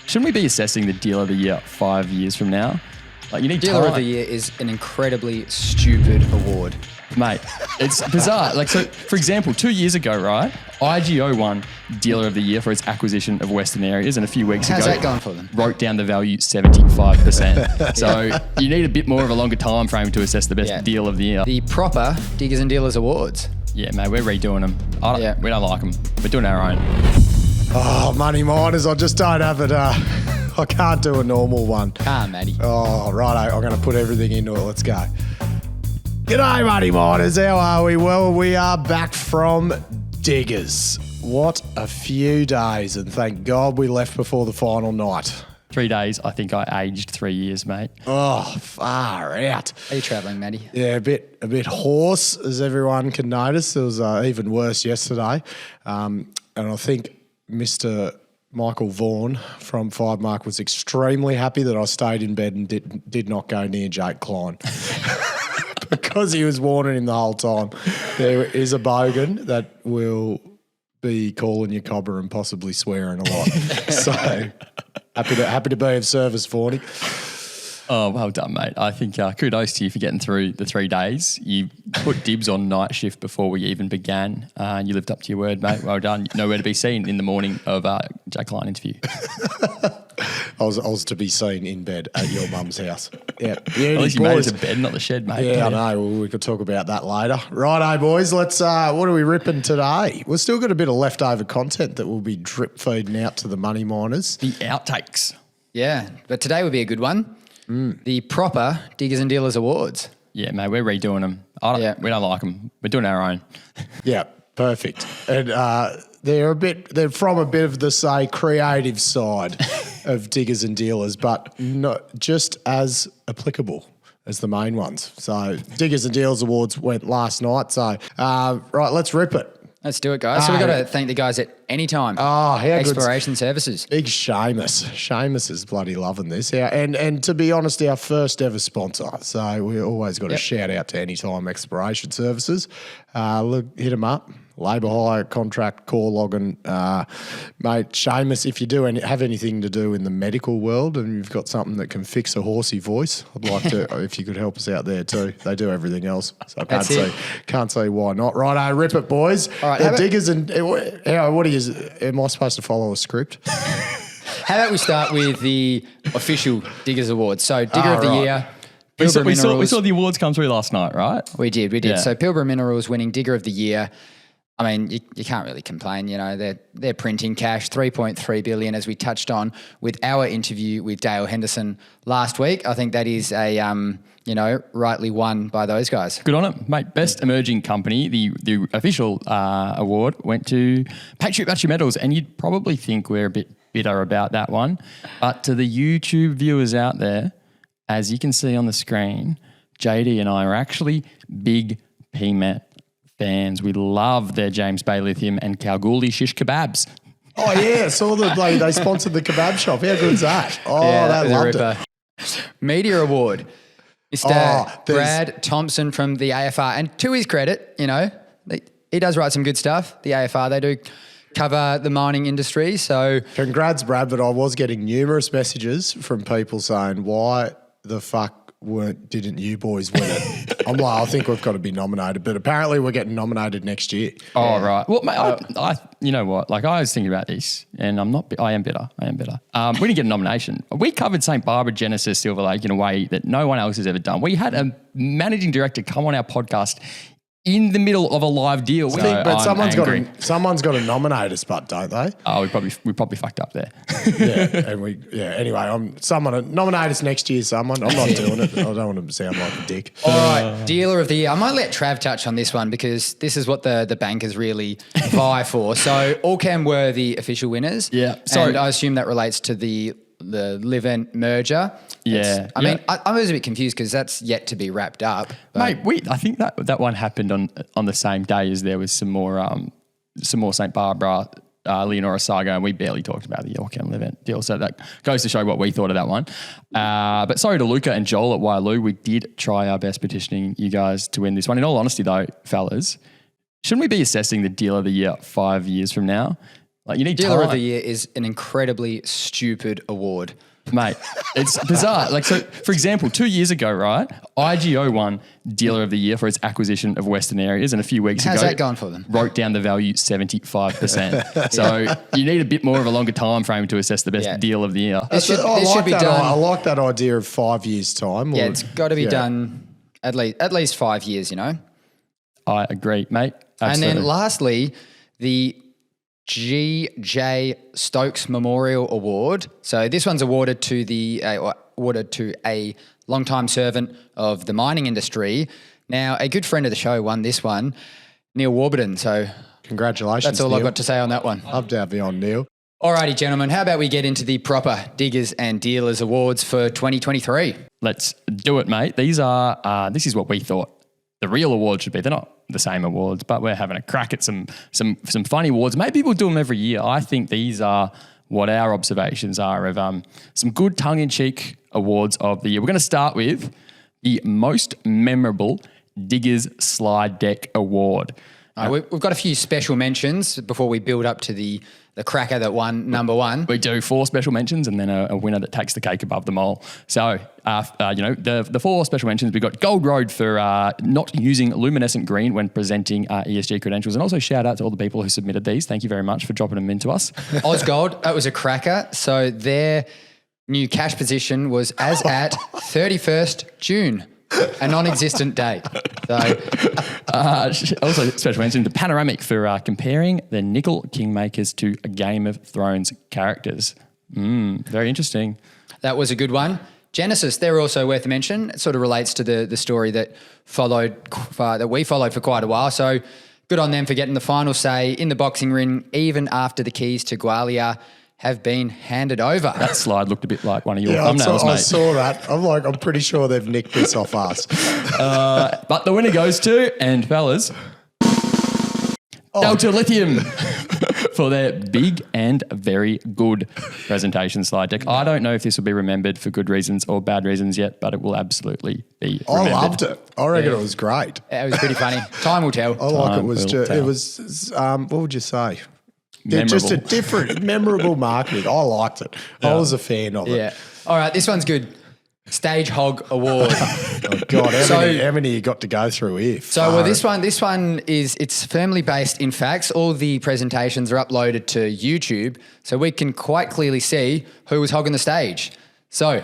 Shouldn't we be assessing the deal of the year 5 years from now? Like, you need Dealer time. of the Year is an incredibly stupid award. Mate, it's bizarre. Like, so, for example, 2 years ago, right, IGO won Dealer of the Year for its acquisition of Western Areas, and a few weeks How's ago, that going for them? wrote down the value 75%. So you need a bit more of a longer time frame to assess the best deal of the year. The proper Diggers and Dealers Awards. Yeah, mate, we're redoing them. We don't like them. We're doing our own. Oh, money miners, I just don't have it. I can't do a normal one. Can't, Matty. Oh, righto, I'm going to put everything into it. Let's go. G'day, money miners. How are we? Well, we are back from Diggers. What a few days, and thank God we left before the final night. 3 days, I think I aged 3 years, mate. Oh, far out. Are you travelling, Matty? Yeah, a bit hoarse, as everyone can notice. It was even worse yesterday. And I think Mr. Michael Vaughan from Five Mark was extremely happy that I stayed in bed and did not go near Jake Klein. Because he was warning him the whole time. There is a bogan that will be calling you cobber and possibly swearing a lot. So happy to be of service, Vaughnie. Oh, well done, mate. I think kudos to you for getting through the 3 days. You put dibs on night shift before we even began. And you lived up to your word, mate. Well done. Nowhere to be seen in the morning of Jake Klein interview. I was to be seen in bed at your mum's house. Yeah, At least you made it to bed, not the shed, mate. Yeah, I know. Well, we could talk about that later. Righto, boys. Let's. What are we ripping today? We've still got a bit of leftover content that will be drip feeding out to the money miners. The outtakes. Yeah, but today would be a good one. The proper Diggers and Dealers Awards. Yeah, mate, we're redoing them. We don't like them. We're doing our own. Yeah, perfect. And they're from a bit of the, say, creative side of Diggers and Dealers, but not just as applicable as the main ones. So Diggers and Dealers Awards went last night. So, right, let's rip it. Let's do it, guys. So we've got to thank the guys at Anytime Exploration Services. Big Seamus. Seamus is bloody loving this. Yeah, and to be honest, our first ever sponsor. So we always got a shout out to Anytime Exploration Services. Look, hit them up. Labour hire, contract, call logging. Mate, Seamus, if you do have anything to do in the medical world and you've got something that can fix a horsey voice, I'd like to, if you could help us out there too. They do everything else. So I can't see why not. Righto, rip it, boys. All right, Diggers and what are you, am I supposed to follow a script? How about we start with the official Diggers Awards? So Digger of the Year. We saw the awards come through last night, right? We did. Yeah. So Pilbara Minerals winning Digger of the Year. I mean, you can't really complain. You know, they're printing cash, 3.3 billion, as we touched on with our interview with Dale Henderson last week. I think that is rightly won by those guys. Good on it, mate. Best emerging company. The official award went to Patriot Battery Metals, and you'd probably think we're a bit bitter about that one, but to the YouTube viewers out there, as you can see on the screen, JD and I are actually big PMET fans. We love their James Bay Lithium and Kalgoorlie shish kebabs. Oh, yeah. Saw they sponsored the kebab shop. How good's that? Oh, yeah, they loved it. Media Award. Mr. Brad Thompson from the AFR. And to his credit, he does write some good stuff. The AFR, they do cover the mining industry. So congrats, Brad. But I was getting numerous messages from people saying, why the fuck didn't you boys win it? I'm like, I think we've got to be nominated, but apparently we're getting nominated next year. Oh, right. Well, mate, I you know what? Like, I was thinking about this, and I am better. We didn't get a nomination. We covered St. Barbara, Genesis, Silver Lake in a way that no one else has ever done. We had a managing director come on our podcast in the middle of a live deal. But someone's got to nominate us, but don't they? Oh, we probably fucked up there. Anyway, someone nominate us next year. Someone, I'm not doing it. I don't want to sound like a dick. All right, Dealer of the Year. I might let Trav touch on this one because this is what the bankers really vie for. So Allcam were the official winners. Yeah, and I assume that relates to the Livent merger. Yeah. I was a bit confused because that's yet to be wrapped up. Mate, I think that one happened on the same day as there was some more St. Barbara, Leonora saga, and we barely talked about the Allcam Livent deal. So that goes to show what we thought of that one. But sorry to Luca and Joel at Wailu. We did try our best petitioning you guys to win this one. In all honesty though, fellas, shouldn't we be assessing the deal of the year 5 years from now? Like you need Dealer time. of the Year is an incredibly stupid award. Mate, it's bizarre. Like, so for example, 2 years ago, right, IGO won Dealer of the Year for its acquisition of Western Areas, and a few weeks How's ago, that going for them? wrote down the value 75%. So you need a bit more of a longer time frame to assess the best deal of the year. This should be I done. like that idea of 5 years' time. Yeah, it's got to be done at least 5 years, you know. I agree, mate. And Absolutely. then lastly, the G.J. Stokes Memorial Award. So this one's awarded to a long-time servant of the mining industry. Now, a good friend of the show won this one, Neil Warburton. So Congratulations, that's all Neil. I've got to say on that one. Love to have you on, Neil. Alrighty, gentlemen, how about we get into the proper Diggers and Dealers Awards for 2023? Let's do it, mate. This is what we thought the real awards should be. They're not the same awards, but we're having a crack at some funny awards. Maybe we'll do them every year. I think these are what our observations are of some good tongue-in-cheek awards of the year. We're going to start with the most memorable Diggers Slide Deck Award. We've got a few special mentions before we build up to the cracker that won number one. We do 4 special mentions and then a winner that takes the cake above them all. So, the 4 special mentions, we've got Gold Road for not using luminescent green when presenting ESG credentials. And also shout out to all the people who submitted these. Thank you very much for dropping them into us. Osgold, that was a cracker. So their new cash position was as at 31st June. A non-existent date. So, also, special mention to Panoramic for comparing the Nickel Kingmakers to a Game of Thrones characters. Very interesting. that was a good one. Genesis, they're also worth a mention. It sort of relates to the story that we followed for quite a while. So good on them for getting the final say in the boxing ring, even after the keys to Gwalia have been handed over. That slide looked a bit like one of your Yeah, thumbnails, I mate. saw that. I'm pretty sure they've nicked this off us. But the winner goes to, and fellas, Delta Lithium for their big and very good presentation slide deck. I don't know if this will be remembered for good reasons or bad reasons yet, but it will absolutely be remembered. I loved it. I reckon it was great. It was pretty funny. Time will tell. I like Time it was. will tell. It was. What would you say? Memorable. Just a different, memorable marketing. I liked it. I was a fan of it. Yeah. All right, this one's good. Stage Hog Award. Oh God, how many you got to go through here? So this one is it's firmly based in facts. All the presentations are uploaded to YouTube, so we can quite clearly see who was hogging the stage. So,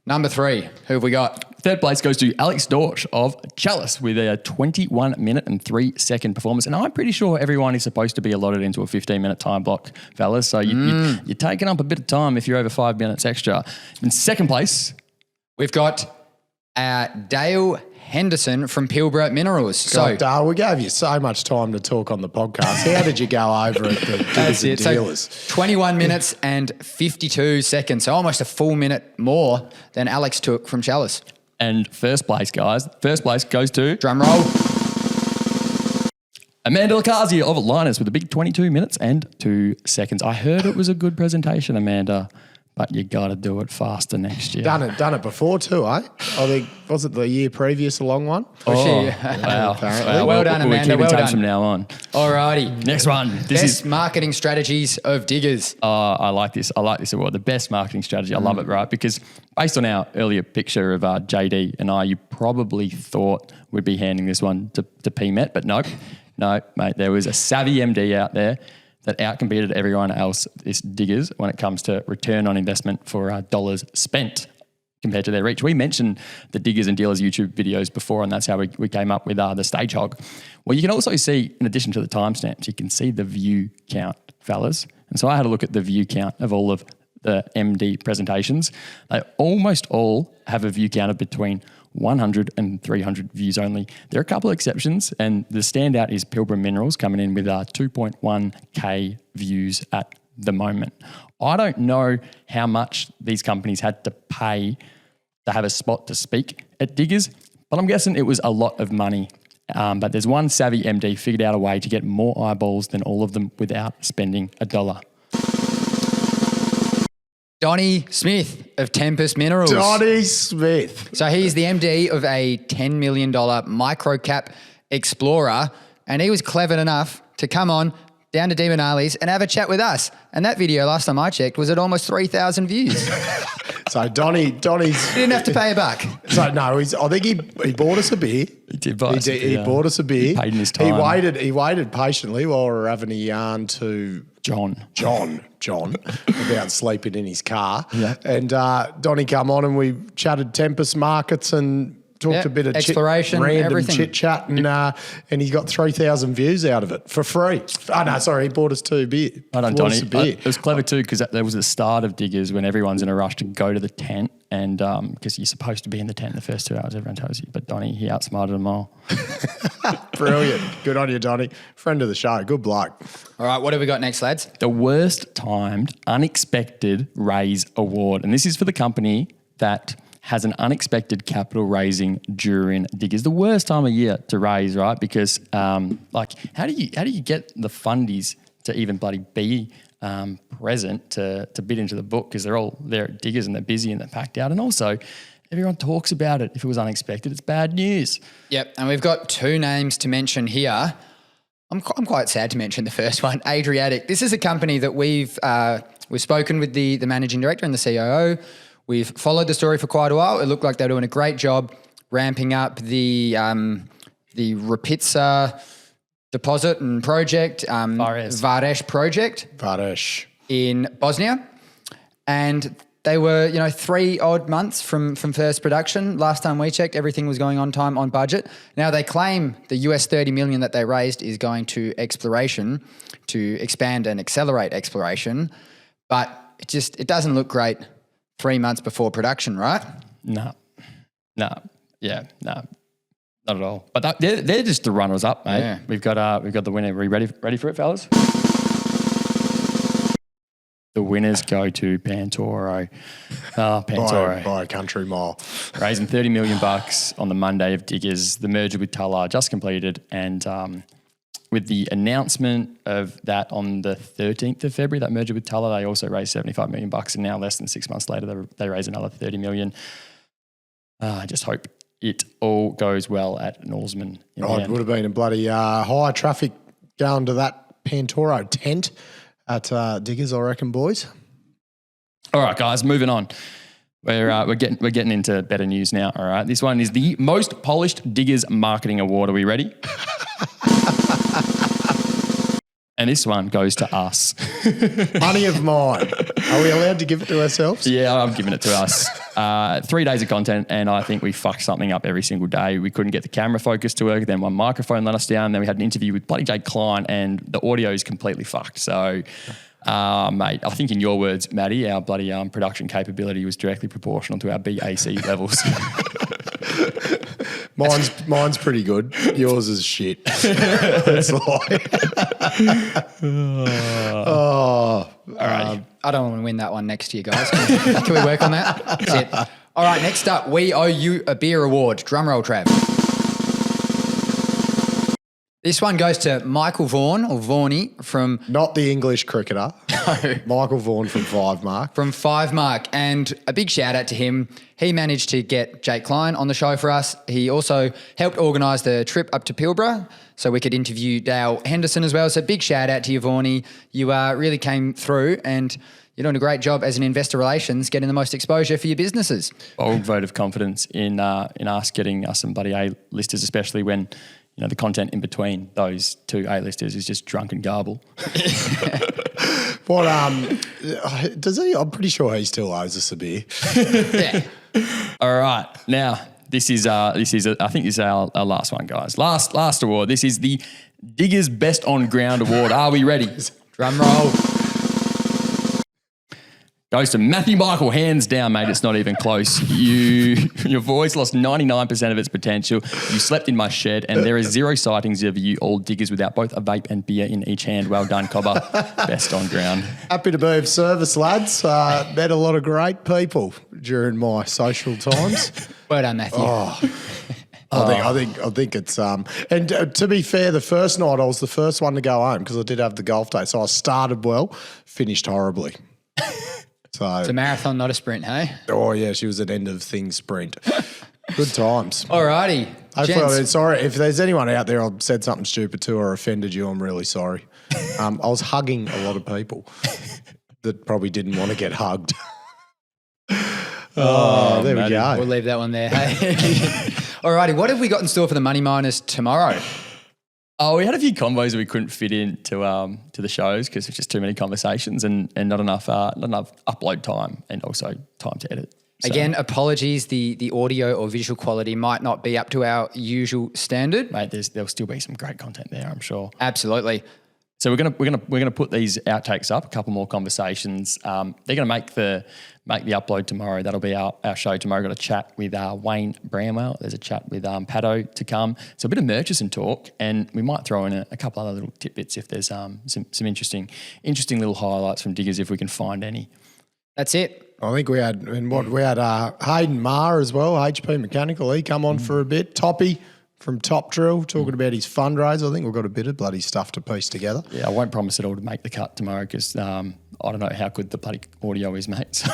number 3, who have we got? Third place goes to Alex Dorsch of Chalice with a 21 minute and 3 second performance. And I'm pretty sure everyone is supposed to be allotted into a 15-minute time block, fellas. So you're taking up a bit of time if you're over 5 minutes extra. In second place, We've got Dale Henderson from Pilbara Minerals. God, Dale, we gave you so much time to talk on the podcast. How did you go over at the Diggers and Dealers? So 21 minutes and 52 seconds, so almost a full minute more than Alex took from Chalice. and first place, guys. First place goes to Drum roll. Amanda Lacazia of Linus with a big 22 minutes and 2 seconds. I heard it was a good presentation, Amanda, but you got to do it faster next year. Done it before too, eh? I think, was it the year previous, a long one? Wow. Apparently. Well done, We're Amanda, keeping well tabs done. from now on. Alrighty. Next one. This Best is marketing strategies of diggers. I like this. I like this award. The best marketing strategy. I love it, right? Because based on our earlier picture of JD and I, you probably thought we'd be handing this one to PMET, but nope. No, mate, there was a savvy MD out there that outcompeted everyone else, this Diggers, when it comes to return on investment for dollars spent compared to their reach. We mentioned the Diggers and Dealers YouTube videos before, and that's how we came up with the Stage Hog. Well, you can also see, in addition to the timestamps, you can see the view count, fellas. And so I had a look at the view count of all of the MD presentations. They almost all have a view count of between 100 and 300 views only. There are a couple of exceptions, and the standout is Pilbara Minerals coming in with 2.1k views at the moment. I don't know how much these companies had to pay to have a spot to speak at Diggers, but I'm guessing it was a lot of money. But there's one savvy MD figured out a way to get more eyeballs than all of them without spending a dollar. Donnie Smith of Tempest Minerals. Donnie Smith. So he's the MD of a $10 million micro-cap explorer, and he was clever enough to come on, down to Demonali's and have a chat with us. And that video, last time I checked, was at almost 3,000 views. So Donnie's... He didn't have to pay a buck. So no, I think he bought us a beer. He did buy us a beer. He bought us a beer. He paid in his time. He waited patiently while we were having a yarn to John about sleeping in his car. Yeah. And Donnie come on and we chatted Tempest markets and talked a bit of exploration, random everything. chit chat, and he got 3,000 views out of it for free. Oh no, sorry, he bought us 2 beer. I don't, Donnie. It was clever too because that was the start of Diggers when everyone's in a rush to go to the tent, and because you're supposed to be in the tent in the first 2 hours, everyone tells you. But Donnie, he outsmarted them all. Brilliant. Good on you, Donnie. Friend of the show. Good bloke. All right, what have we got next, lads? The worst timed unexpected raise award, and this is for the company that has an unexpected capital raising during Diggers. The worst time of year to raise, right? Because how do you get the fundies to even bloody be present to bid into the book, because they're all there at Diggers and they're busy and they're packed out, and also everyone talks about it. If it was unexpected, it's bad news. Yep, and we've got 2 names to mention here. I'm quite sad to mention the first one, Adriatic. This is a company that we've spoken with the managing director and the COO. We've followed the story for quite a while. It looked like they're doing a great job ramping up the Rapitsa deposit and project, Vares project. Vares. In Bosnia. And they were, 3 odd months from first production. Last time we checked, everything was going on time, on budget. Now they claim the US $30 million that they raised is going to exploration to expand and accelerate exploration. But it doesn't look great 3 months before production, right? No. Not at all. But they're just the runners up, mate. Yeah. We've got the winner. Are we ready for it, fellas? The winners go to Pantoro. Pantoro. By a country mile. Raising $30 million on the Monday of Diggers. The merger with Tullar just completed, and with the announcement of that on the 13th of February, that merger with Tullar, they also raised $75 million, and now less than 6 months later, they raise another $30 million. I just hope it all goes well at Norseman. It would have been a bloody high traffic going to that Pantoro tent at Diggers, I reckon, boys. All right, guys, moving on. We're getting into better news now. All right, this one is the most polished Diggers marketing award. Are we ready? And this one goes to us. Money of mine. Are we allowed to give it to ourselves? Yeah, I'm giving it to us. 3 days of content, and I think we fucked something up every single day. We couldn't get the camera focus to work. Then one microphone let us down. Then we had an interview with bloody Jake Klein, and the audio is completely fucked. So, mate, I think in your words, Maddie, our bloody production capability was directly proportional to our BAC levels. Mine's pretty good. Yours is shit. That's like. All right. I don't want to win that one next year, guys. Can we work on that? That's it. All right, next up, we owe you a beer award. Drum roll, Trav. This one goes to Michael Vaughan, or Vaughny, from... Not the English cricketer. No. Michael Vaughan from 5 Mark. From 5 Mark. And a big shout out to him. He managed to get Jake Klein on the show for us. He also helped organise the trip up to Pilbara so we could interview Dale Henderson as well. So big shout out to you, Vaughny. You really came through, and you're doing a great job as an investor relations, getting the most exposure for your businesses. Bold vote of confidence in us getting us some bloody A-listers, especially when... the content in between those 2 A-listers is just drunken garble. What does he? I'm pretty sure he still owes us a beer. Yeah. All right, now this is I think this is our last one, guys. Last award. This is the Diggers Best on Ground Award. Are we ready? Drum roll. Goes to Matthew Michael, hands down, mate. It's not even close. Your voice lost 99% of its potential. You slept in my shed, and there are 0 sightings of you all Diggers without both a vape and beer in each hand. Well done, Cobber. Best on ground. Happy to be of service, lads. Met a lot of great people during my social times. Well done, Matthew. I think it's and to be fair, the first night I was the first one to go home because I did have the golf day, so I started well, finished horribly. So It's a marathon, not a sprint, hey? Oh yeah, she was an end of things sprint. Good times. Alrighty. Hopefully, Gents. sorry if there's anyone out there I've said something stupid to or offended you. I'm really sorry. I was hugging a lot of people that probably didn't want to get hugged. There we go. We'll leave that one there. Hey. All righty, what have we got in store for the Money Miners tomorrow? Oh, we had a few combos that we couldn't fit in to the shows because there's just too many conversations and not enough upload time and also time to edit. So. Again, apologies. The audio or visual quality might not be up to our usual standard. Mate, there'll still be some great content there, I'm sure. Absolutely. So we're gonna put these outtakes up, a couple more conversations. They're gonna make the upload tomorrow. That'll be our show tomorrow. Got a chat with Wayne Bramwell. There's a chat with Paddo to come. So a bit of Murchison talk, and we might throw in a couple other little tidbits if there's some interesting little highlights from Diggers if we can find any. That's it. I think we had Hayden Maher as well, HP Mechanical. He come on for a bit. Toppy from Top Drill talking about his fundraiser. I think we've got a bit of bloody stuff to piece together. Yeah, I won't promise it all to make the cut tomorrow because I don't know how good the bloody audio is, mate. So.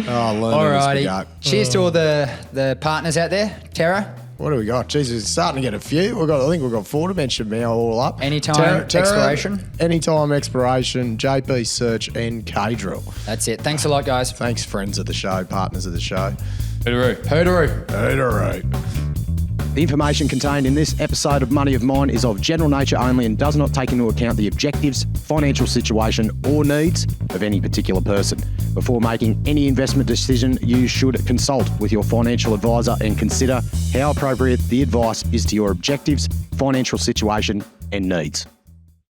Alrighty. Cheers to all the partners out there. Terra. What do we got? Jesus, starting to get a few. I think we've got 4 dimension now all up. Anytime Exploration. Anytime Exploration, JP Search and K-Drill. That's it. Thanks a lot, guys. Thanks, friends of the show, partners of the show. Hoodaroo. The information contained in this episode of Money of Mine is of general nature only and does not take into account the objectives, financial situation or needs of any particular person. Before making any investment decision, you should consult with your financial advisor and consider how appropriate the advice is to your objectives, financial situation and needs.